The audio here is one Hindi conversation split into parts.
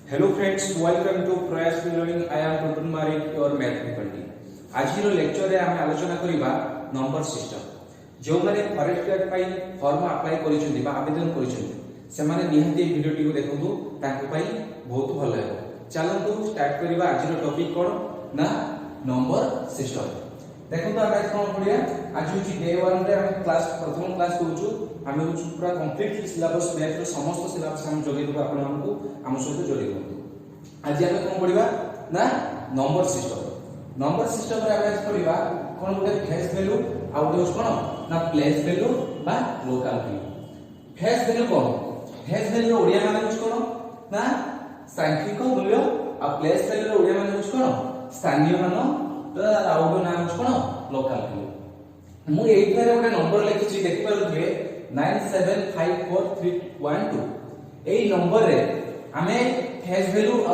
Hello friends, welcome to Prayash eLearning. I am Tutun your math faculty. आज लेक्चर रे आमे आलोचना करिबा नंबर सिस्टम। जो माने फॉरेस्ट गार्ड पाई फॉर्म अप्लाई करिसेंती बा आवेदन करिसेंती से माने निहाती वीडियो टी को देखंतु ताको पाई बहुत भलो हेबो। चलंतु स्टार्ट करिबा आज रो टॉपिक कोन ना नंबर सिस्टम। देखंतु आमे आज कोन पढिया आज होची डे 1 रे आमे क्लास प्रथम क्लास करूछु। आमे होछु पूरा कंप्लीट सिलेबस मैथ रो समस्त सिलेबस हम जोगे देबो आपण हमकु हम सहित जोड़ी दो। आज आमे कोन पढिबा ना नंबर सिस्टम। नंबर सिस्टम रे आमे आज पढिबा कोन गुटे फेस वैल्यू आ गुटे कोन ना प्लेस वैल्यू बा लोकल वैल्यू। फेस वैल्यू कोन फेस वैल्यू ओडिया माने कुछ कोन ना सांख्यिक मूल्य आ प्लेस वैल्यू ओडिया माने कुछ कोन स्थानीय मान तो आउटो नाम कोन लोकल वैल्यू। मु एई थारे गोटे नंबर लिखिछि देखि पारुथिबे 97543112। एई नंबर रे आमे फेस वैल्यू आ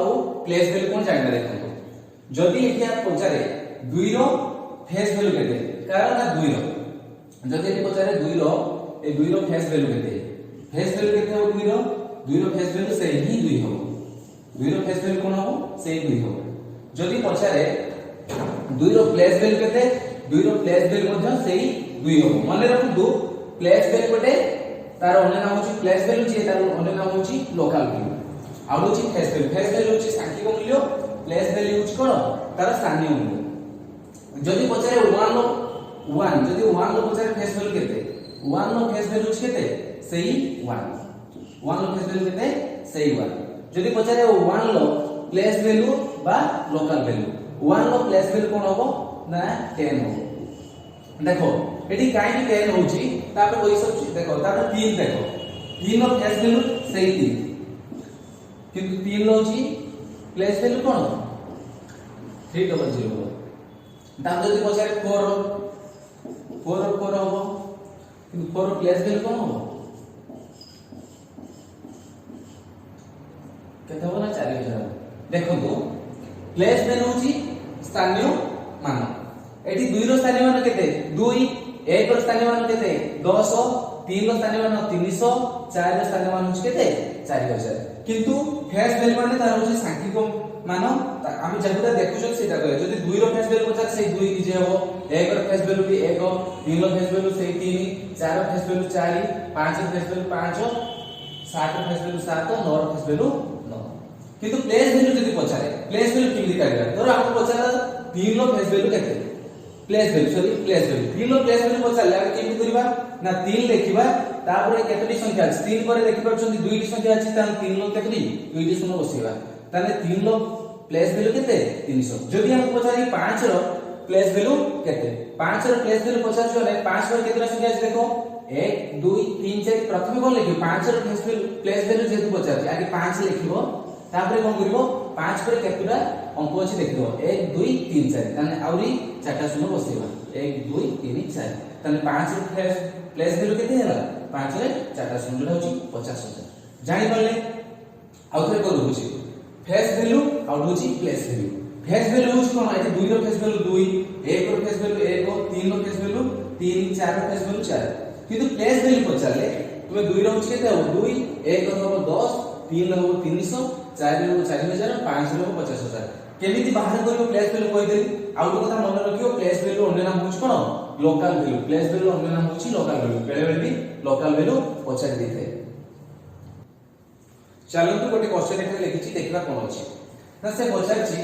प्लेस वैल्यू कोन जानिबा देखंतु। जदि एठी आप पचारे 2 रो फेस वैल्यू केते कारण ना 2 रो जदि एठी पचारे 2 रो ए 2 रो फेस वैल्यू केते फेस वैल्यू केते हो 2 रो फेस वैल्यू से ही 2 हो 2 रो फेस वैल्यू कोन हो से 2 हो। जदि पचारे 2 रो प्लेस वैल्यू केते 2 रो प्लेस वैल्यू मध्य सेही 2 हो। माने रखु प्लेस वैल्यू कोटे तार अन्य नाम होची प्लेस वैल्यू जे तार अन्य नाम होची लोकल वैल्यू आ होची फेस वैल्यू होची सांख्यिक मूल्य प्लेस वैल्यू होची कोन तार स्थानीय मूल्य। जदि पचारे 1 जदि 1 लो पचारे फेस वैल्यू केते 1 लो फेस वैल्यू होची केते सेही 1 लो फेस वैल्यू केते सेही 1। जदि पचारे 1 लो प्लेस वैल्यू बा लोकल वैल्यू 1 लो प्लेस वैल्यू कोन होबो ना 10 हो। देखो एटी काई 10 होची तापर कोई सब देखो तापर 3 देखो 3 लो फेस वैल्यू सेही 3 किंतु 3 लो होची प्लेस वैल्यू कोन 300 हो। तापर जदी पचारे 4 हो किंतु 4 प्लेस वैल्यू कोन हो केते हो ना 4000। देखो तो प्लेस वैल्यू होची स्थानीय मान एटी 2 रो स्थानीय मान केते 2 1 रो स्थानीय मान केते 10 3 रो स्थानीय मान 300 4 रो स्थानीय मान होची केते 4000। किंतु फेस वैल्यू माने तार होची सांख्यिक मान आमी जेबुटा देखुछन सेटा कहे जदी 2 रो फेस वैल्यू पचार से 2 निजे हो 1 रो फेस वैल्यू भी 1 3 रो फेस वैल्यू से 3 4 रो फेस वैल्यू 4 5 रो फेस वैल्यू 5 7 रो फेस वैल्यू 7 9 रो फेस वैल्यू 9। किंतु प्लेस वैल्यू जदी पचारे प्लेस वैल्यू किमि काढिबा तोर हमको पचारा 3 लो फेस वैल्यू केते place value sorry place value 3 लो प्लेस वैल्यू पचारले आ किमि करिबा ना 3 लिखिबा तापर केतोटी संख्या अछि 3 पर देखि परछन दुईटी संख्या अछि तान 3 लो केतोटी दुईटी शून्य बसिबा ताने 3 लो प्लेस वैल्यू केते 300। जदी हम पचारी 5 रो प्लेस वैल्यू केते 5 रो प्लेस वैल्यू पचार छले 5 पर केतरा संख्या अछि देखो 1 2 3 4 प्रथमे कोन लिखि 5 रो प्लेस वैल्यू जेतु पचार आगे 5 लिखिबो तापर कोन करिवो 5 पर केतरा अंक अछि देखिबो 1 2 3 4 ताने आउरी चारटा शून्य बसिबा 1 2 3 4 ताने 5 रो प्लेस वैल्यू केते होला 5 रे चारटा शून्य होची 50000। जानि परले आउथरे को होची फेस वैल्यू आउट होची प्लेस वैल्यू। फेस वैल्यू होची कोन एते 2 रो फेस वैल्यू 2 1 रो फेस वैल्यू 1 3 रो फेस वैल्यू 3 4 रो फेस वैल्यू 4। किंतु प्लेस वैल्यू पचारले तुमे 2 रो होची केते हो 2 1 रो हो 10 3 रो हो 300 4 रो 4000 5 रो 50000। केमिति बाहर करियो प्लेस वैल्यू कहि देली आउट कथा मन रखियो प्लेस वैल्यू अन्य नाम होची कोन लोकल वैल्यू। प्लेस वैल्यू अन्य नाम होची लोकल वैल्यू बेले बेले भी लोकल वैल्यू पचारि देथे। चलंतु गोटे क्वेश्चन एठे लिखिछि देखबा कोन अछि ना से पचारछि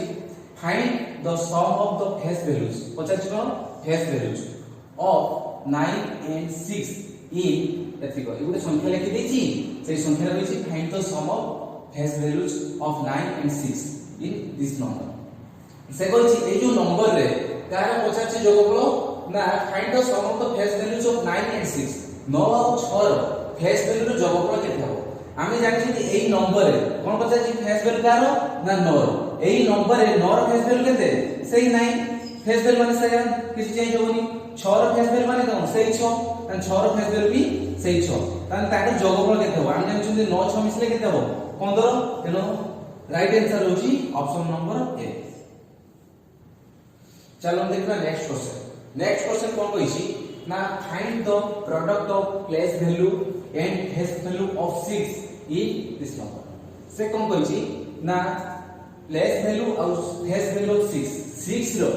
find the sum of the face values पचारछि कोन face values of 9 and 6 in एथिको ए गोटे संख्या लिखि देछि से संख्या रहिछि find the sum of face values of 9 and 6 in this number. से कहछि ए जो नंबर रे तार पचारछि जोगफल ना find the sum of the face values of 9 and 6 9 और 6 फेस वैल्यू रो जोगफल केते हो आमे जानि कि एई नंबर रे कोन पचारछि फेस वैल्यू कार ना 9 एई नंबर रे 9 रो फेस वैल्यू केते सेही 9 फेस वैल्यू माने सेही किछि चेंज होनी 6 रो फेस वैल्यू माने कोन सेही 6 तान 6 रो फेस वैल्यू भी सेही 6 तान ताके जोगफल केते हो आमे जानि 9 6 मिसले केते हो 15 तेनो राइट आंसर होची ऑप्शन नंबर ए। चलो हम देखबा नेक्स्ट क्वेश्चन कोन कहिछि ना find the product of place value and face value of 6 in this number से कौन कहिछि ना प्लेस वैल्यू और फेस वैल्यू 6 रो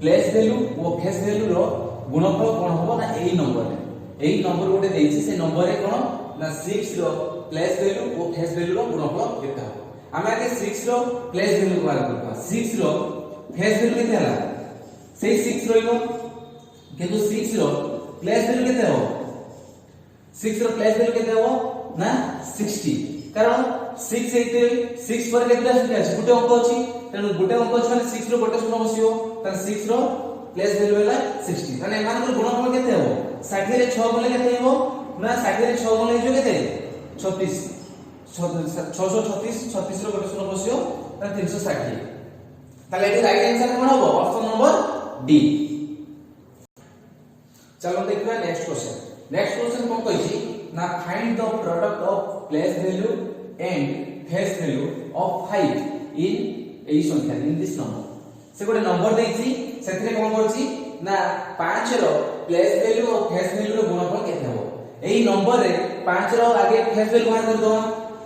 प्लेस वैल्यू और फेस वैल्यू रो गुणफल कोन होबो ना एई नंबर गोटे देछि से नंबर रे कोन ना 6 रो प्लेस वैल्यू और फेस वैल्यू रो गुणफल केते हो हम आगे 6 रो प्लेस वैल्यू बार करबा 6 रो फेस वैल्यू केते हला से 6 रहिबो किंतु 6 रो प्लेस वैल्यू केते हो 6 रो प्लेस वैल्यू केते हो ना 60 कारण 6 एते 6 पर केते संख्या अछि गुटे अंक अछि तेनु गुटे अंक अछि माने 6 रो गुटे शून्य बसियो त 6 रो प्लेस वैल्यू होला 60 माने एमान को गुणफल केते हो 60 रे 6 बोले केते हेबो ना 60 रे 6 बोले जो केते 36 636 36 रो गुटे शून्य बसियो त 360 ताले एटी राइट आंसर कोन होबो ऑप्शन नंबर डी। चलो देखिबा नेक्स्ट क्वेश्चन कोन कहिछि ना find the product of place value and face value of 5 इन एई संख्या इन दिस नंबर से गोटे नंबर देछि सेथिरे कोन करछि ना 5 रो प्लेस वैल्यू और फेस वैल्यू रो गुणफल केते हो एई नंबर रे 5 रो आगे फेस वैल्यू बाहर कर दो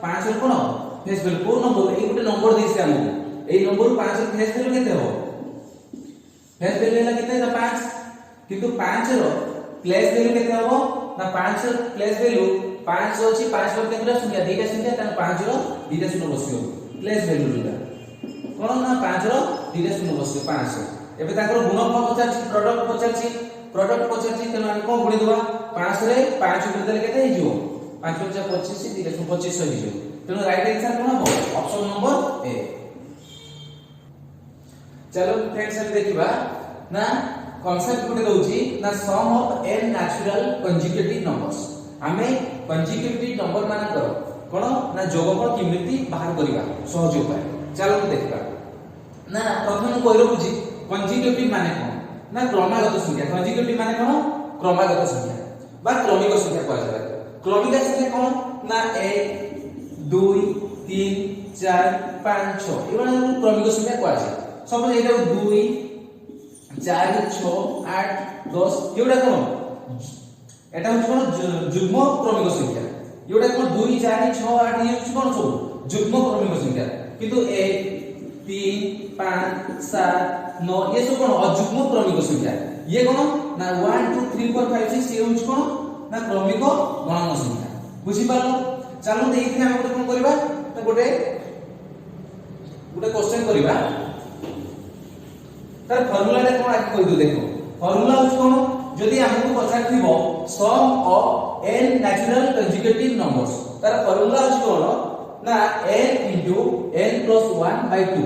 5 रो कोन फेस वैल्यू को नंबर एई गोटे नंबर देछि हमहु एई नंबर 5 रो फेस वैल्यू केते हो फेस वैल्यू होला केते ना 5 किंतु 5 रो प्लेस वैल्यू केते हो ना 5 रो प्लेस वैल्यू 5 अछि 5 रो केतेटा संख्या दुईटा संख्या त 5 रो दुईटा शून्य बसियो प्लेस वैल्यू जोटा कोन ना 5 रो दुईटा शून्य बसियो 5 एबे ताकर गुणफल पचारछि प्रोडक्ट पचारछि तेनो हम कोन गुणी देबा 5 रे 5 गुणी देले केते हिजो 5 5 25 दुईटा 25 हिजो तेनो राइट आंसर कोन हो ऑप्शन नंबर ए। चलो फ्रेंड्स हम देखिबा ना कांसेप्ट गुटे दउची ना sum of n natural conjugative numbers हमें कंजुगेटिव नंबर माने करो कोन ना जोगफल किमिति बाहर करिबा सहज उपाय चलो देखिबा ना प्रथम कोइरो बुझी कंजुगेटिव माने कोन ना क्रमागत संख्या कंजुगेटिव माने कोन क्रमागत संख्या बा क्रमिक संख्या कहै जाय क्रमिक संख्या कोन ना 1 2 3 4 5 6 एबा क्रमिक संख्या कहै जाय सपोज एटा 2 4 6 8 10 एटा कोन एटा होछ कोन जुग्म क्रमिक संख्या एटा कोन 2 4 6 8 ये होछ कोन सब जुग्म क्रमिक संख्या किंतु 1 3 5 7 9 ये सब कोन अजुग्म क्रमिक संख्या ये कोन ना 1 2 3 4 5 6 ये होछ कोन ना क्रमिक गणन संख्या बुझी पालो चलो देखि हम कोन करबा तो गोटे क्वेश्चन करबा तार फार्मूला रे कोन आकि कहि दो देखो फार्मूला होछ कोन जदि हमकु पचारथिबो sum of n natural conjugative numbers तार फार्मूला होछ कोन ना n n + 1 / 2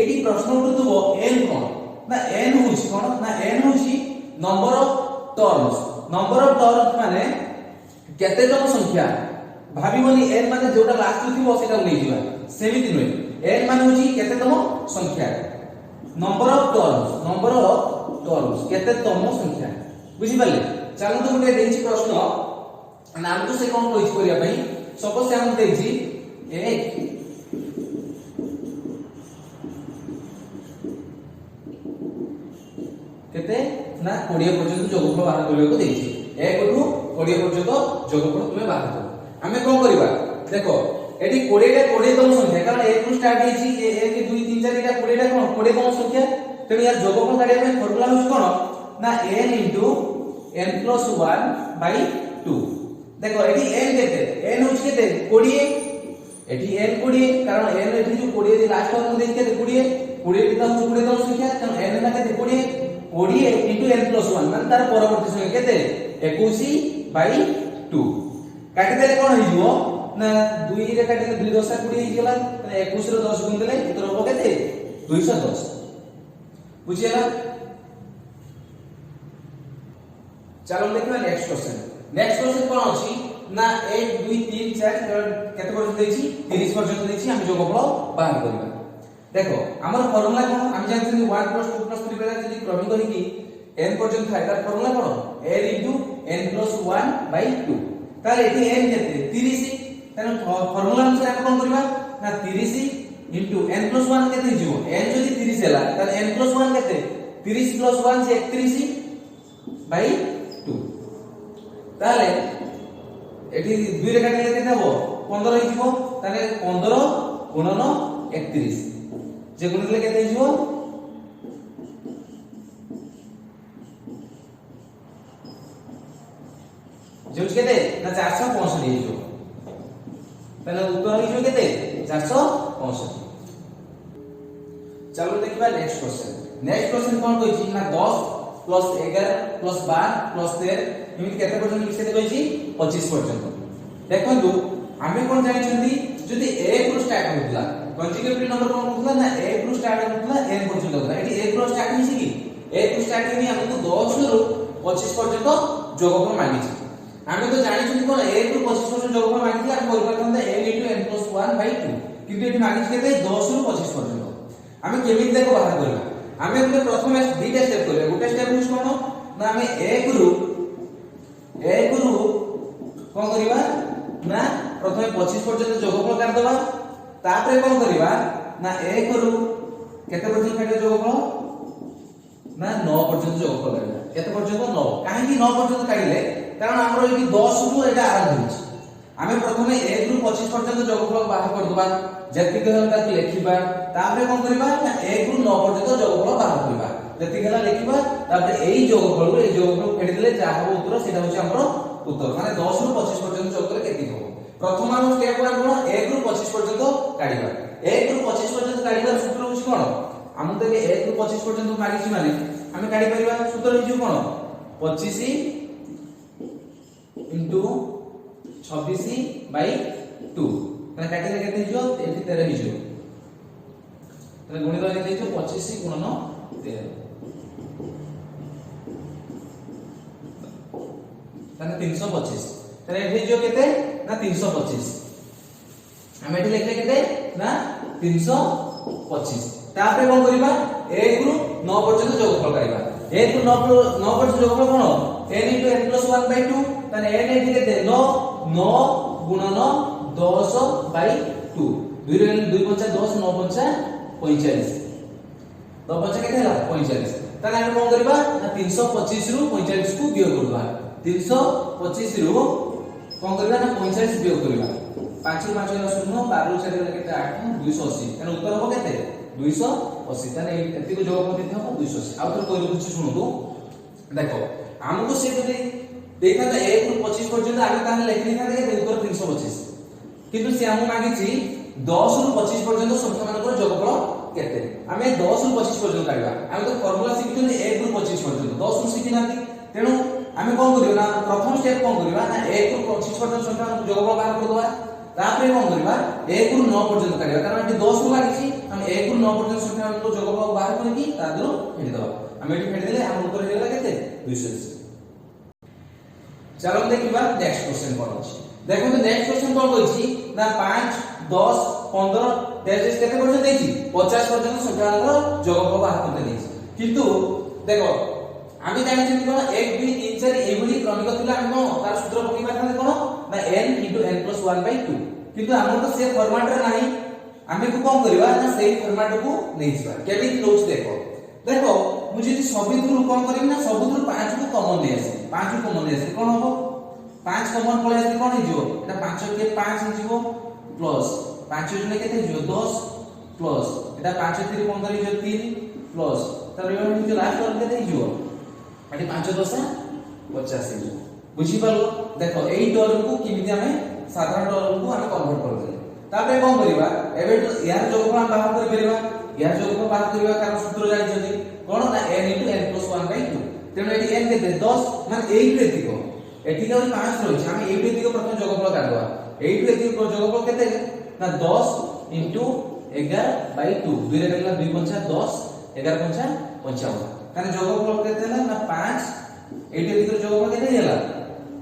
एडी प्रश्न उठुबो n कोन ना n होछ कोन ना n होछि नंबर ऑफ टर्म्स माने केते जन संख्या भाबिबोनी n माने जोटा लास्ट थिबो सेटा नै जिबा सेमिति नै n माने होछि केते तम संख्या नंबर ऑफ टर्म्स केते तम संख्या बुझि पाले चलो तो गुटे देछि प्रश्न नाम तो से कोन कहि करिया पई सपोज से हम देछि 1 केते ना 20 पर्यंत जोगफल बाहर करले को देछि 1 टू 20 पर्यंत जोगफल तुमे बाहर करो हमें कोन करबा देखो एटी 20 टा 20 तम संख्या कारण 1 टू स्टार्ट हेछि 1 2 3 4 टा 20 टा कोन 20 तम संख्या तेनु यार जोगफल काढिया पे फार्मूला होछ कोन ना n * n + 1 / 2 देखो एटी n केते n होछ केते 20 एटी n 20 कारण n एटी जो 20 दे लास्ट टर्म देख केते 20 20 टा होछ 20 तम संख्या तेनु n ना केते 20 20 * n + 1 माने तार परवर्ती संख्या केते 21 / 2 काटी देले कोन हिजो ना 2 रे काटिले 2 10 20 हिजला तने 21 रे 10 गुण देले उत्तर हो केते 210 बुझियला चलो देखिबा नेक्स्ट क्वेश्चन कोन अछि ना 1 2 3 4 केते पर्यंत देछि 30 पर्यंत देछि हम जोगफल बाहर करबा देखो हमर फार्मूला कोन हम जानथि 1 + 2 + 3 बेला जदि क्रमिक कहि n पर्यंत थाय तार फार्मूला कोन n * n + 1 / 2 ताले एठी n केते 30 तेन फार्मूला अनुसार हम कोन करबा ना 30 * n + 1 केते हिजो n जदि 30 हैला त n + 1 केते 30 + 1 से 31 / 2 ताले एठी 2 रे काटिले केते हो 15 हिजो ताले 15 * 31 जे गुणिले केते हिजो जो केते ना 465 हिजो तने उत्तर हिजो केते 465। चलो देखिबा नेक्स्ट क्वेश्चन कोन कहै छी ना 10 प्लस 11 प्लस 12 प्लस 13 एमिति केते पर्यंत लिखते कहै छी 25 पर्यंत। देखंतु आमे कोन जानि छथि जदि 1 रु स्टार्ट होतला कंजुगेटिव नंबर कोन होतला ना 1 रु स्टार्ट होतला n पर्यंत होतला एठी 1 रु स्टार्ट हिसी कि 1 रु स्टार्ट हेनी हमको 10 रु 25 पर्यंत जोगफल मांगी छी। आमे तो जानि छथि कोन 1 रु 25 पर्यंत जोगफल मांगी छी हम कर परथन n * n + 1/2 किंतु एठी मांगी छी केते 10 रु 25 पर्यंत। आमे केमिति देखो बाहर करबा आमे गुटे प्रथम दुईटा स्टेप करबा गुटे स्टेप होछ कोन ना आमे 1 रु कोन करबा ना प्रथमे 25 पर्यंत जोगफल काट दबा तापरे कोन करबा ना 1 रु केते पर्यंत काटे जोगफल ना 9 पर्यंत जोगफल काटबा केते पर्यंत 9 काहे कि 9 पर्यंत काटिले कारण हमरो एठी 10 रु एटा आरंभ होछ आमे प्रथमे 1 रु 25 पर्यंत जोगफल बाहर कर दबा जति कहल ताकि लिखिबा तापरे कोन करबा ना 1 रु 9 पर्यंत जोगफल बाहर करबा जति कहला लिखिबा तापरे एई जोगफल फेडी देले जा हो उत्तर सेटा होछ हमरो उत्तर माने 10 रु 25 पर्यंत जोगफल केति हो। प्रथम हम स्टेप 1 कोन 1 रु 25 पर्यंत काढिबा 1 रु 25 पर्यंत काढिबा सूत्र होछ कोन हम तो 1 रु 25 पर्यंत मागिछि माने हम काढि परिबा सूत्र हिजु कोन 25 * 26/2 तने काटिले केते हिजो एठी 13 हिजो तने गुणित केते हिजो 25 * 13 तने 325 तने एठी हिजो केते ना 325 हम एठी लिखले केते ना 325 तापरे कोन करिबा 1 रु 9 पर्यंत जोगफल करिबा 1 रु 9 पर्यंत जोगफल कोन n * n + 1/2 तने n एठी केते 9 गुणन 10/2 2 रे 2 5 10 9 5 45 9 5 केते हला 45 तने हम कोन करबा ना 325 रु 45 को वियोग करबा 325 रु कोन करबा ना 45 वियोग करबा 5 रु 5 0 12 रु 4 केते 8 280 तने उत्तर हो केते 280 तने एति को जोग करते हो 280 आ तो कोइ कुछ सुनो देखो हमको से देखा था 1 रु 25 पर्यंत आगे ताने लेखनी था देखे उत्तर 325 किंतु से हम मांगी छी 10 रु 25 पर्यंत संख्या मानकर जोगफल केते हमें 10 रु 25 पर्यंत काढबा हम तो फार्मूला सिखिथुन 1 रु 25 पर्यंत 10 रु सिखि नाथि तेनु हमें कोन करियो ना प्रथम स्टेप कोन करिबा ना 1 रु 25 पर्यंत संख्या जोगफल बाहर कर दबा तापरे कोन करिबा 1 रु 9 पर्यंत काढबा कारण एठी 10 रु लागिछि हम 1 रु 9 पर्यंत संख्या को जोगफल बाहर करकी तादरो फेडी दबा हम एठी फेडी देले हम उत्तर हेला केते 280। चलो देखिबा नेक्स्ट क्वेश्चन कोन अछि देखो तो नेक्स्ट क्वेश्चन कोन कहै छी ना 5 10 15 23 केते पर्यंत देछि 50 पर्यंत संख्या को जोगफल बाहर करते देछि किंतु देखो आमी जानि छी कोन 1 2 3 4 एभली क्रमिक थिला हम तार सूत्र पकि पाथाने कोन ना n * n + 1/2 किंतु हमर तो से फॉर्मेट रे नाही आमे को कोन करबा ना सेही फॉर्मेट को नै छिबा केबी नोट्स देखो देखो मुझे यदि सबुथुरु कोन करबी ना सबुथुरु 5 को कॉमन नै आसी 5 को कॉमन नै आसी कोन हो 5 कॉमन पळे आसी कोन हिजो एटा 5 के 5 हिजो प्लस 5 जने केते हिजो 10 प्लस एटा 5 3 15 हिजो 3 प्लस त रिमेन हिजो लास्ट टर्म केते हिजो एटी 5 10 50 हिजो बुझी पालो देखो एई टर्म को किमिति हमें साधारण टर्म को हमें कन्वर्ट कर दे तापरे कोन करिबा एबे यार जोगफल हम बाहर कर परिबा यार जोगफल बाहर करिबा कारण सूत्र जानि जदी कोन ना n * n + 1/2 तेनो एटी n केते 10 माने 8 एतिको एटिका 5 रहि छै हम 8 एतिको प्रथम जोगफल काटबा 8 एतिको जोगफल केते ना 10 * 11/2 2 रे गेला 2 5 10 11 5 55 काने जोगफल केते हला ना 5 8 एतिको जोगफल केते होला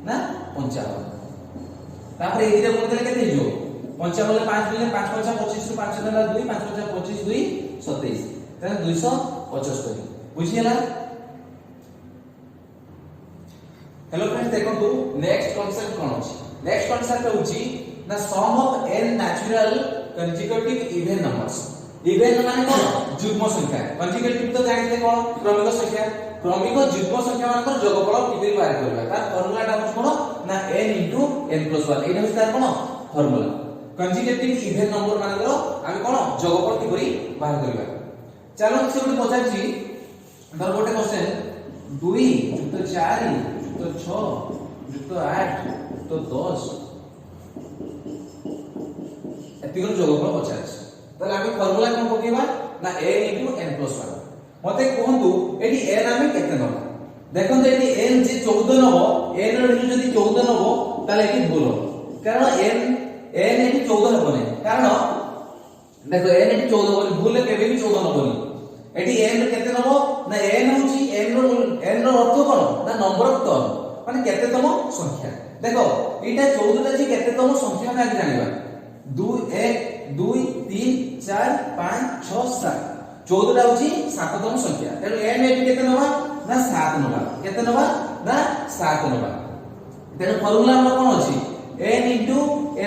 ना 55 तापर एतिरे बोलते केते हिजो 55 ले 5 मिले 5 5 25 रु 5 देला 2 5 5 25 2 27 तने 275 बुझियला। हेलो फ्रेंड्स देखो तो नेक्स्ट कांसेप्ट कोन अछि नेक्स्ट कांसेप्ट होछि ना sum of n natural consecutive even numbers even माने कोन जुग्म संख्या कंसेक्यूटिव तो जानिते कोन क्रमिक संख्या क्रमिक जुग्म संख्या मानकर जोगफल किबि बाहर करबा तार फार्मूलाटा होछि कोन ना n * n + 1 एटा होछि तार कोन फार्मूला कंसेक्यूटिव इवन नंबर मानकर हम कोन যোগফল কিপরি বাহার করিবা। চলো সে গোটে পচারছি ধর গোটে क्वेश्चन 2 যুক্ত 4 যুক্ত 6 যুক্ত 8 যুক্ত 10 এতিকর যোগফল পচারছি। তাহলে আমি ফর্মুলা কোন পকেଇବା না n * n + 1। মতে কোহন্তু এটি n আমি কেতে নব দেখুন তো এটি n যে 14 নব n এর ভ্যালু যদি 14 নব তাহলে এটি ভুল হবে কারণ n এটি 14 হবে না কারণ দেখো n এটি 14 বলি ভুলে কেবে भी 14 নবনি এটি n কেতে নব না n হচ্ছে n র অর্থ কোন না নম্বর অফ টর্ম মানে কেতেতম সংখ্যা। দেখো এটা 14 টা যে কেতেতম সংখ্যা আমি আগে জানিবা 2 1 2 3 4 5 6 7 14 টা হচ্ছে 7 তম সংখ্যা তেଣୁ n এটি কেতে নবা না 7 নবা কেতে নবা না 7 নবা। তেଣୁ ফর্মুলা আমরা কোন আছে n *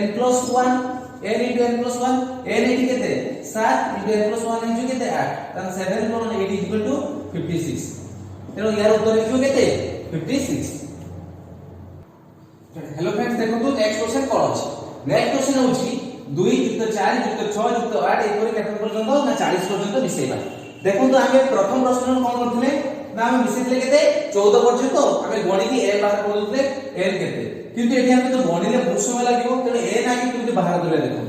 n + 1 n * n + 1 n এটি কেতে 7 * n + 1 ইনটু কেতে 8 তাহলে 7 * 8 = 56। তেଣু ইয়ার উত্তর হইছো কেতে 56। हेलो फ्रेंड्स देखो तो नेक्स्ट क्वेश्चन कोन अछि नेक्स्ट क्वेश्चन होछि 2 + 4 + 6 + 8 एपरि केते पर्यंत ना 40 पर्यंत मिसेइबा। देखो तो आगे प्रथम प्रश्न कोन करथिले ना हम मिसेइले केते 14 पर्यंत हमें गणित ए बाहर करथले n केते किंतु एठी हम तो गणिले बहुत समय लागिवो तेणु n आगे किंतु बाहर करले देखो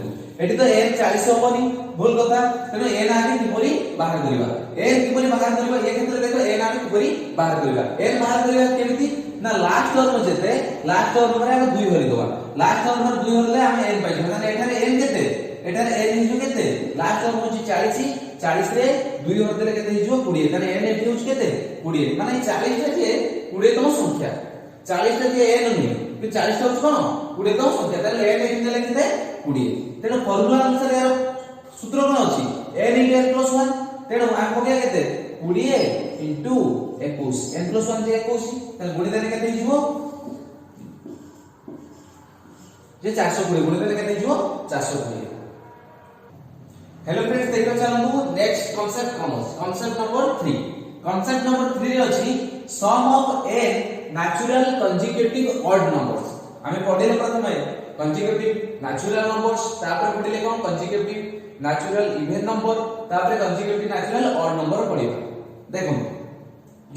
एठी तो n 40 होबनी भूल कथा तेणु n आगे किपरि बाहर करिबा n किपरि बाहर करिबा ए क्षेत्र देखो n आगे किपरि बाहर करिबा n बाहर करिबा केमिति ना लास्ट टर्म जेते लास्ट टर्म रे हम 2 भरि दवा लास्ट टर्म रे 2 भरले हम n पाइ माने एठारे n केते एठारे n हिजो केते लास्ट टर्म होची 40 40 रे 2 भर देले केते हिजो 20 ताने n एठी होची केते 20 माने 40 टा जे 20 तम संख्या 40 टा जे n नुई कि 40 टा होची कोन 20 तम संख्या ताने n एठी देले केते 20। तेणु फॉर्मूला अनुसार यार सूत्र कोन अछि n * n + 1 तेणु हम पके केते 20 * 21 n + 1 जे 21 ताले गुणी देले केते हिजो जे 420 गुणी देले केते हिजो 420। हेलो फ्रेंड्स देखो चलंतु नेक्स्ट कांसेप्ट कोन अछि कांसेप्ट नंबर 3 कांसेप्ट नंबर 3 रे अछि sum of n natural consecutive odd numbers. हमें पढिले प्रथमे कंसेक्यूटिव नेचुरल नंबर्स तापर पढिले कोन कंसेक्यूटिव नेचुरल इवन नंबर तापर कंसेक्यूटिव नेचुरल ऑड नंबर पढिबा। देखो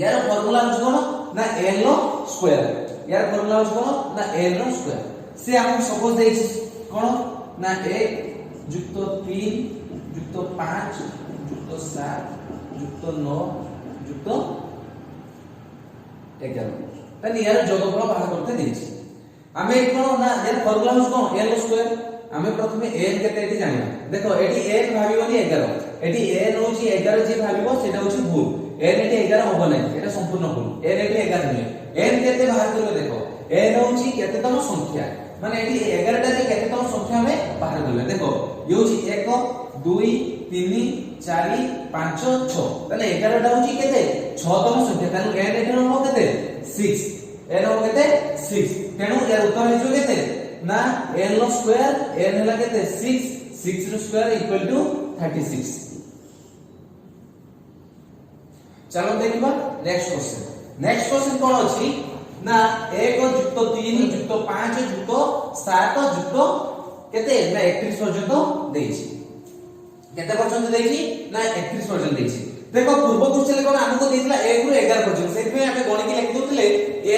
यार फार्मूला अछि कोन ना n लो स्क्वायर यार फार्मूला अछि कोन ना n लो स्क्वायर से हम सपोज देछि कोन ना 1 + 3 + 5 + 7 + 9 + 11 तानी यार जोगफल बाहर करते देछि हमें कोन ना यार फार्मूला अछि कोन n लो स्क्वायर हमें प्रथमे n केते एटी जानिबा। देखो एटी n भाबिबोनी 11 एटी n होची 11 जे भाबिबो सेटा होची भूल n एटी 11 होबो नै एटा संपूर्ण भूल n एटी 11 नै n केते बाहर करबो। देखो n होची केते तम संख्या माने एटी 11 टा जे केते तम संख्या हमें बाहर करबे। देखो ये होची 1 2 3 4 5 6 ताले 11 टा होची केते 6 तम संख्या तानु n एटी होबो केते 6 n होबो केते 6 तेनु यार उत्तर हेजो केते ना n लो स्क्वायर n हला केते 6 6 रो स्क्वायर इक्वल टू 36। चलो देखिबा नेक्स्ट क्वेश्चन कोन अछि ना 1 + 3 + 5 + 7 + केते ना 31 पर्यंत देछि केते पर्यंत देछि ना 31 पर्यंत देछि। देखो पूर्व क्वेश्चन कोन हमको देथिला 1 ରୁ 11 पर्यंत सेति में हमें गणित लिखि दोथिले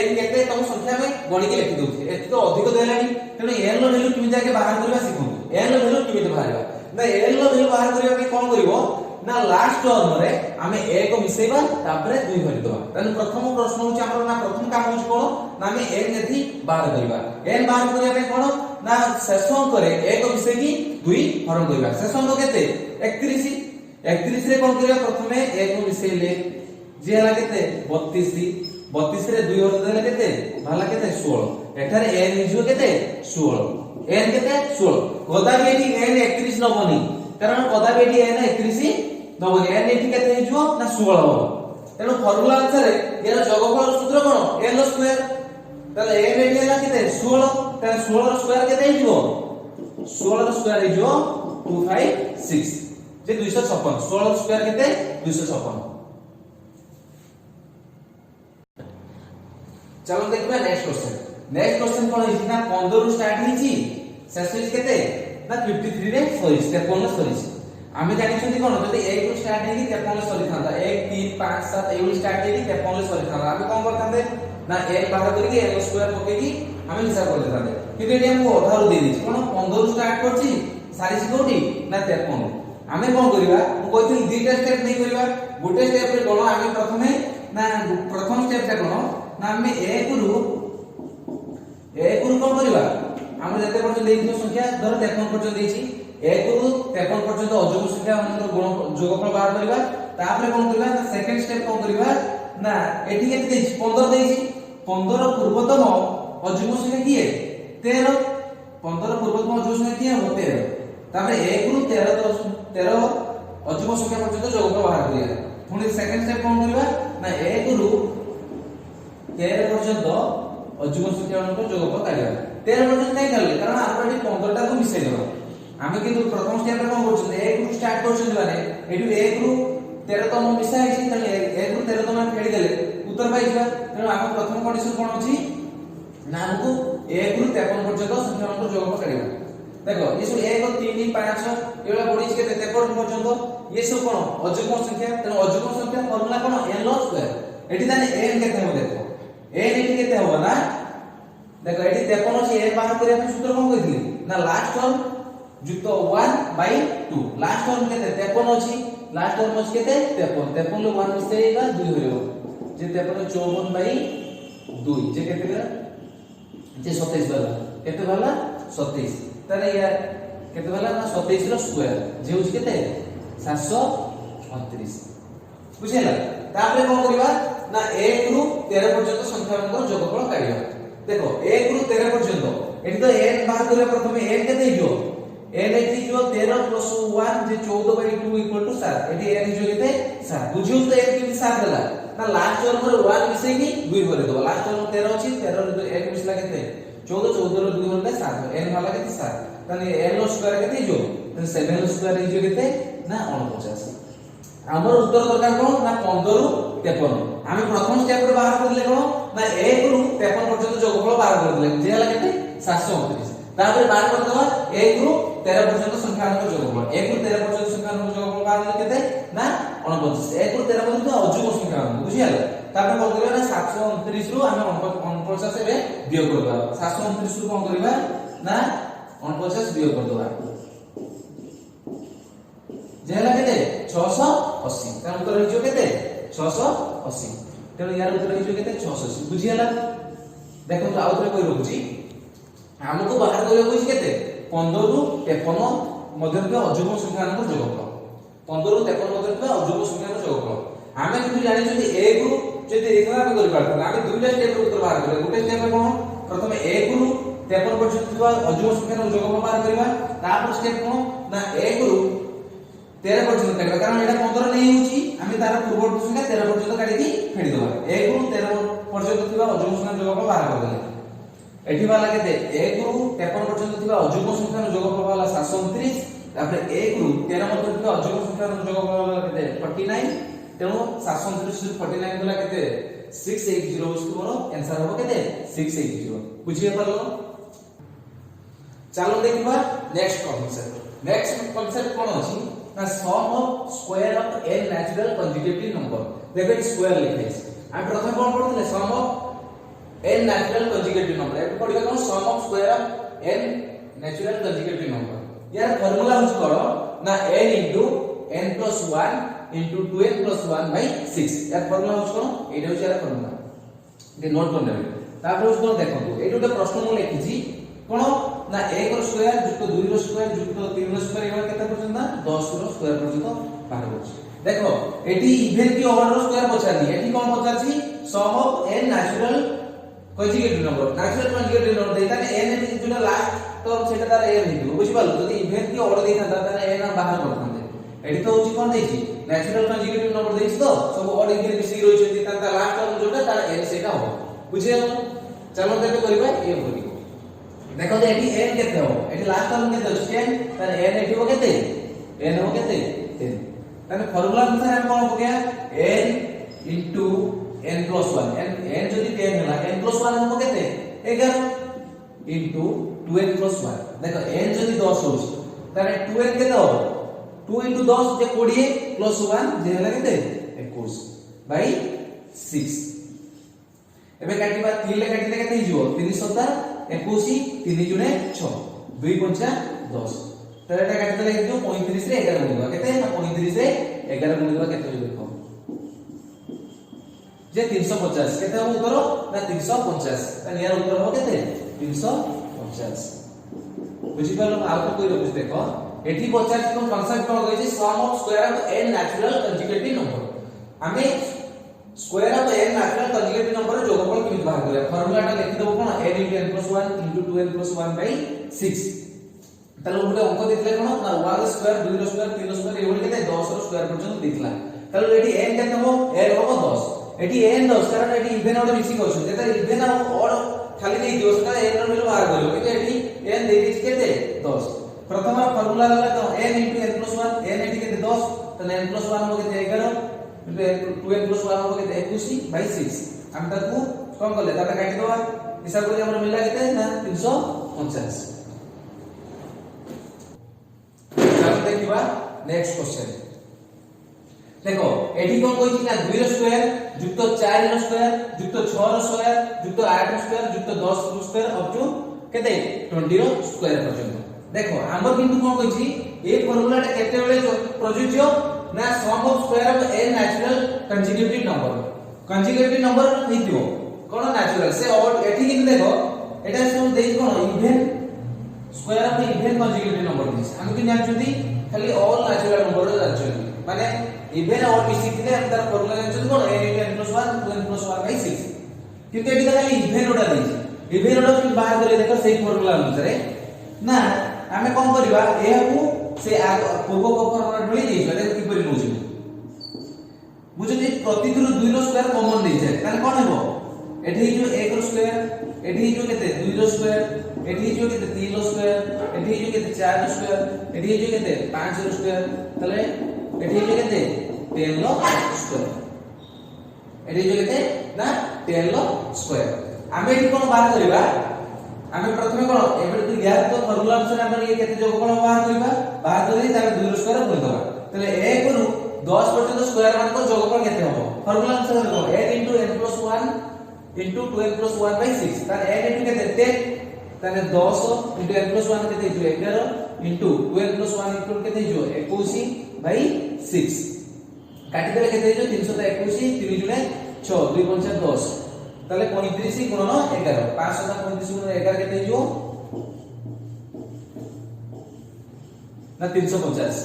n केते तम संख्या में गणित लिखि दोथिले एत तो अधिक देलानी तेनु n लो वैल्यू किमि जाके बाहर करबा सिखु n लो वैल्यू किमि बाहरबा ना n लो वैल्यू बाहर करबा के कोन करिवो ना लास्ट टर्म रे हमें 1 मिसेबा तापरे 2 भरि दवा। तने प्रथम प्रश्न होची हमर ना प्रथम काम होची कोन ना हमें n एथि बाहर करबा n बाहर करिया पे कोन ना शेष अंक रे 1 मिसेकी 2 हरण करबा शेष अंक केते 31 31 रे कोन करिया प्रथमे 1 मिसेले जे हला केते 32 32 रे 2 हरण देले केते भाला केते 16 एठारे n हिजो केते 16 n केते 16 कदा बेटी n 31 नबनी कारण कदा बेटी n 31 नबनी n एठी केते हिजो ना 16 हो तेनु फार्मूला अनुसार यार जोगफल सूत्र कोन n लो स्क्वायर ताले n एठी हला केते 16 ताले 16 रो स्क्वायर केते हिजो 16 रो स्क्वायर हिजो 256 जे 256 16 रो स्क्वायर केते 256। चलो देखबा नेक्स्ट क्वेश्चन कोन हिची ना 15 रु स्टार्ट हिची शेष हिची केते ना 53 रे सॉरी 53 सॉरी आमे जानि छथि कोन जदि 1 रु स्टार्ट हेकी 53 ले सरी थांता 1 3 5 7 एवली स्टार्ट हेकी 53 ले सरी थांता आमे कोन करथांते ना n बाहर करके n स्क्वायर पकेकी आमे हिसाब कर देथांते किंतु एटी हमको अधारु दे दिछि कोन 15 रु स्टार्ट करछि सारी कोठी ना 53 आमे कोन करिवा मु कहिथिल दुईटा स्टेप नै करिवा गोटे स्टेप रे कोन आमे प्रथमे ना प्रथम स्टेप ता कोन ना आमे 1 रु कोन करिवा आमे जते पर्यंत देइछो संख्या धर 53 पर्यंत देइछि 1 रु 53 पर्यंत अजोग संख्या मानकर गुण जोगफल बाहर करिवा तापर कोन करिवा ना सेकंड स्टेप कोन करिवा ना एठी केते देइछि 15 देइछि 15 पूर्वतम अजोग संख्या किए 13 15 पूर्वतम अजोग संख्या किए हो 13 तापर 1 रु 13 अजोग संख्या पर्यंत जोगफल बाहर करिया पुनी सेकंड स्टेप कोन करिवा ना 1 रु 13 पर्यंत अजोग संख्या मानकर जोगफल काढिया 13 पर्यंत नै काढले कारण आपण एठी 15 टा को मिसै देबा आमे किंतु प्रथम स्टेप रे कोन करछन 1 रु स्टार्ट करछन माने एठी 1 रु 13 तम मिसा हेछि तने 1 रु 13 तम फेडी देले उत्तर पाइ जिबा तेनु आमे प्रथम कंडीशन कोन अछि ना हमको 1 रु 53 पर्यंत संख्या मानकर जोगफल काढिबा देखो ये सब 1 3 5 एला बढी छि केते 53 पर्यंत ये सब कोन अजोग संख्या तेनु अजोग संख्या फॉर्मूला कोन n लो स्क्वायर एठी ताने n केते हो देखो n एठी केते हो ना देखो एठी 53 अछि n बाहर करिया पे सूत्र कोन कहिथि ना लास्ट टर्म जुक्त 1/2 लास्ट टर्म केते 53 अछि लास्ट टर्म अछि केते 53 53 लो 1 मिसेइबा 2 होइबो जे 53 54/2 जे केते जे 27 वाला केते वाला 27 तारे यार केते वाला ना 27 रो स्क्वायर जे होछि केते 729 बुझिला तापर कोन करिवा ना 1 रु 13 पर्यंत संख्या को जोगफल काढिबा देखो 1 रु 13 पर्यंत एठी तो n बाहर करिया प्रथमे n केते हिजो n एठी जो 13 + 1 जे 14/2 = 7 एठी n हिजो केते 7 बुझियो तो n केते 7 देला ना लास्ट टर्म रे 1 मिसै की 2 करे दो लास्ट टर्म 13 अछि 13 रे n मिसला केते 14 14 रे 2 होले 7 n वाला केते 7 तने n लो स्क्वायर केते हिजो तने 7 लो स्क्वायर हिजो केते ना 49 हमर उत्तर दरकार कोन ना 15 रु 53 आमे प्रथम स्टेप रे बाहर करले कोन ना 1 रु 53 पर्यंत जोगफल बाहर करले जे हला केते 729 तापर बाहर कर दवा 1 रु 13 पर्यंत संख्या को जोगफल 1 रु 13 पर्यंत संख्या को जोगफल बाहर करले केते ना 49 1 रु 13 पर्यंत अजोग संख्या बुझियाले तापर कोन करबा ना 729 रु आमे 49 रे वियोग करबा 729 रु कोन करबा ना 49 वियोग कर दवा जे हला केते 680 तार उत्तर हिजो केते 680 तेनु यार उत्तर हिजो केते 680 बुझियाला देखो तो आउथरे कोइ रहुची हमको बाहर करियो कोइ केते 15 रु 53 मध्य के अजोग संख्या को जोगफल 15 रु 53 मध्य के अजोग संख्या को जोगफल आमे किछु जानि छथि 1 रु जदि एकरा कर पारत आमे दुईटा स्टेप रे उत्तर बाहर करियो गोटे स्टेप रे कोन प्रथमे 1 रु 53 पर्यंत थिबा अजोग संख्या को जोगफल बाहर करबा तापर स्टेप कोन ना 1 रु 13 पर्यंत काढबा कारण एटा 15 नै होची आमे तार पूर्व संख्या 13 पर्यंत काढी की फेडी दबा 1 रु 13 पर्यंत थिबा अजोग संख्या जोगफल बाहर कर देले एठी वाला केते 1 रु 53 पर्यंत थिबा अजोग संख्या जोगफल वाला 729 तापर 1 रु 13 पर्यंत थिबा अजोग संख्या जोगफल वाला केते 49 तेनो 729 रु 49 वाला केते 680 उसको मोर आंसर हो केते 680 बुझिए परलो चलो देखबा नेक्स्ट कांसेप्ट कोन अछि ना sum of square of n natural conjugative number देखो स्क्वायर लिखे हम प्रथम कोन पढुले sum of n natural conjugative number ए पढिबा कोन sum of square of n natural conjugative number यार फार्मूला होछ कोन ना n * n + 1 * 2n + 1 / 6 यार फार्मूला होछ कोन एटा होछ यार फार्मूला दे नोट कर लेबे तापर होछ कोन देखो एटा गोटे प्रश्न मु लिखिछि कोन ना 1 रो स्क्वायर जुक्त 2 रो स्क्वायर जुक्त 3 रो स्क्वायर एबा केते पर्यंत ना 10 रो स्क्वायर पर्यंत बाहर होछि देखो एटी इवन की ओवर रो स्क्वायर पछानी एटी कोन पछाछि sum of n natural conjugative number देता n एटी जोटा लास्ट टर्म सेटा तार n हिदो बुझि पालो जदी इवन की ओवर देता तार n बाहर करथांते एटी तो होछि कोन देछि नेचुरल कंजुगेटिव नंबर देछि तो सब ओड इवन मिसी रहि छथि तार लास्ट टर्म जोटा तार n सेटा हो बुझियो चलो देखो करबा ए बोली देखो तो एटी n केते हो एटी लास्ट टर्म केते अछि 10 तार n एटी हो केते n हो केते 10 ताने फार्मूला अनुसार हम कोन हो गया n * n + 1 n जदी 10 होला n + 1 हो केते 11 * 2n + 1 देखो n जदी 10 होछि ताने 2n केते हो 2 into 10 जे 20 plus 1 जे हला केते 21 by 6 एबे काटिबा 3 ले काटिले केते हिजो 3 सता 21 3 जुने 6 2 पंचा 10 तो एटा काटिले हिजो 35 रे 11 गुणिबा केते ना 35 रे 11 गुणिबा केते हो देखो जे 350 केते हो उत्तर ना 350 त नियर उत्तर हो केते 350 बुझी पालो आ तो कोइ रखुछ देखो एठी 50 को कॉन्सेप्ट कोन कहै छै sum of square of n natural conjugative number हमें square of n natural conjugative number जोगफल केमिति बाहर करिया फार्मूला टा लिखि देबो कोन n * n + 1 * 2n + 1 / 6 ताले उठे अंक देथिले कोन ना 1 रो स्क्वायर 2 रो स्क्वायर 3 रो स्क्वायर एवढे केते 10 रो स्क्वायर पर्यंत देथिला ताले एठी n केते हो n हो 10 एठी n 10 कारण एठी इवन ऑर्डर मिसिंग होछ जेता इवन और खाली नहीं दियो सेटा n रो मिलो बाहर करियो कि एठी n दे दिस केते 10 प्रथम फार्मूला लगा तो n * n + 1 n एठी केते 10 तो n + 1 हो केते 11 2n + 1 हो केते 21 / 6 हम ताकू कोन करले ताता काटी दवा हिसाब करके हमर मिलला केते ना 350 देखिबा नेक्स्ट क्वेश्चन देखो एठी कोन कहछि ना 2 रो स्क्वायर युक्त 4 रो स्क्वायर युक्त 6 रो स्क्वायर युक्त 8 रो स्क्वायर युक्त 10 रो स्क्वायर अप टू केते 20 रो स्क्वायर पर्यंत देखो हमर बिंदु कोन कहछि ए फार्मूला टा केते बेले प्रयोज्य ना sum of square of n natural conjugative number हेतियो कोन नेचुरल से और एठी कि देखो एटा सब देइ कोन even square of even conjugative number this हम कि जानछथि खाली ऑल नेचुरल नंबर जानछथि माने इवन और मिसी थिले हम तार फार्मूला जानछथि कोन n * n + 1 2n + 1 / 6 किंतु एठी खाली इवन ओडा दिस इवन ओडा कि बाहर करे देखो सेही फार्मूला अनुसार ना हमें कोन करबा एहु से पूर्व फार्मूला ढोली देइछ देखो कि परि नउछि बुझे जे प्रतिदिन 2 रो स्क्वायर कॉमन देइ जाय ताले कोन हेबो एठी जो 1 रो स्क्वायर एठी जो केते 2 रो स्क्वायर एठी जो केते 3 रो स्क्वायर एठी जो केते 4 रो स्क्वायर एठी जो केते 5 रो स्क्वायर ताले एठी जो केते 10 रो स्क्वायर एठी जो केते ना 10 रो स्क्वायर आमे एठी कोन बात करबा आमे प्रथमे कोन एबे तो यार तो फार्मूला अनुसार हम ये केते जोगफल बाहर करबा बाहर करी ताले 2 रो स्क्वायर गुण दबा ताले 1 रो 10 पर्यंत स्क्वायर मान को जोगफल केते हबो फार्मूला अनुसार देखो n * n + 1 * 2n + 1 / 6 ताले n * केते 10 ताले 10 * n + 1 केते जो 11 * 2n + 1 = केते जो 21 / 6 काटी देले केते जो 321 3 जुने 6 2 पंचा 10 ताले 35 गुणन 11 5 सदा 35 गुणन 11 केते जो ना 350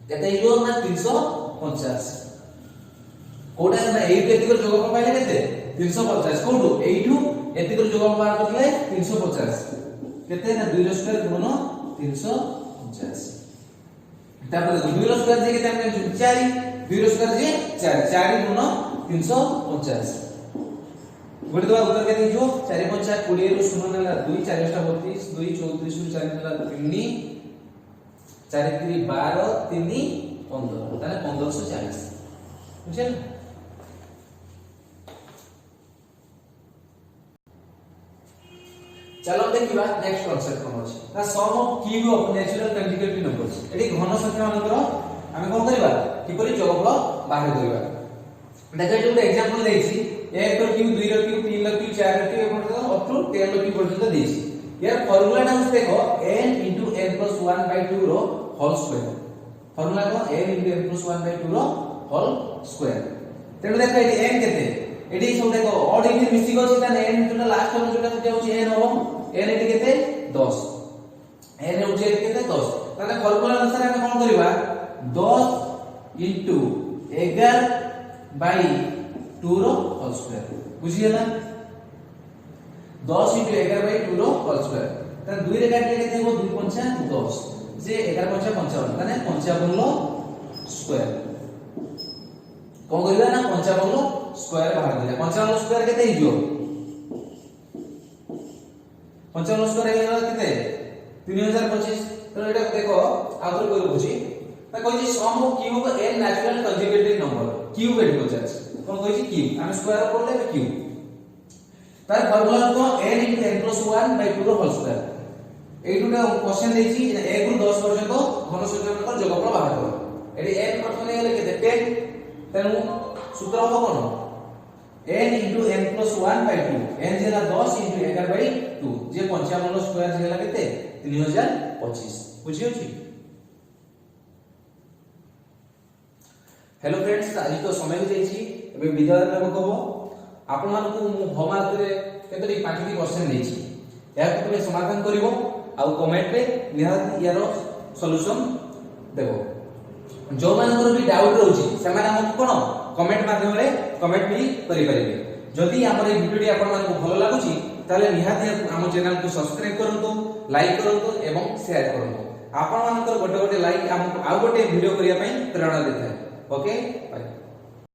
केते जो ना 350 कोडा ना एइटु एतिकर जोगफल पाइले केते 350 कोडु एइटु एतिकर जोगफल बाहर करले 350 केते ना 2 रो स्क्वायर गुणन 350 तापर 2 रो स्क्वायर जे केते हम 4 2 रो स्क्वायर जे 4 4 गुणन 350 गुणित उत्तर केते जो 4 5 20 रो 0 नेला 2 4 32 2 34 रो 4 नेला 3 4 3 12 3 15 ताले 1540 बुझल चलो देखिबा नेक्स्ट कांसेप्ट कोन अछि ना sum of cube of natural conjugative numbers एटी घन संख्या मानकर हमें कोन करबा किपरि जोगफल बाहर करबा देखो एटी एक एग्जांपल देछि 1 रो क्यूब 2 रो क्यूब 3 रो क्यूब 4 रो क्यूब पर्यंत अप टू 10 रो क्यूब पर्यंत देछि यार फार्मूला टा देखो n * n + 1/2 रो होल स्क्वायर फार्मूला को n * n + 1/2 रो होल स्क्वायर तेनु देखो एटी n केते एटी सब देखो ऑड इवन मिसिंग अछि त n जोटा लास्ट रो जोटा जाउछि n हो n एटी केते 10 n होछि एटी केते 10 ताले फार्मूला अनुसार हम कोन करबा 10 * 11/2 रो होल स्क्वायर बुझियला 10 * 11/2 रो होल स्क्वायर त 2 रे काटले केते हो 2 5 10 जे 11 5 55 माने 55 रो स्क्वायर कोन करबा ना 55 रो स्क्वायर बाहर दिला 55 रो स्क्वायर केते हिजो 55 रो स्क्वायर हेला केते 3025 तो एटा देखो आउटर कोइ बुझी त कहै sum of cube of n natural conjugative number cube एट होचछ कोन कहै क्यूब हम स्क्वायर पढले क्यूब तार फार्मूला को n * n + 1/2 रो होल स्क्वायर এইটুটা क्वेश्चन देछि 1 ରୁ 10 पर्यंत घन संख्याମାନଙ୍କର যোগফল বাହାର কর এটি n প্রথমে গেলে কেতে 10 তেনু সূত্র হবে কোন n * n + 1/2 n যেলা 10 * 11/2 যে 55 ର স্কয়ার যেলা কেতে 3025 বুঝি হচ্ছে। हेलो फ्रेंड्स आज तो समय हो जाइछि एबे विद्यालय में कहबो आपन मान को मु होमवर्क रे केतरी 5टी क्वेश्चन देछि या को तुमे समाधान करिवो आ कमेंट रे निहात यार सॉल्यूशन देबो जो मानकर भी डाउट रहउछि से माने हम कोन कमेंट माध्यम रे कमेंट भी करि परिबे। जदि हमर ए वीडियो आपन मान को भलो लागुछि ताले निहात हम चैनल को सब्सक्राइब करंतु लाइक करंतु एवं शेयर करंतु आपन मानकर गोटे गोटे लाइक हम आ गोटे वीडियो करिया पई प्रेरणा देता है। ओके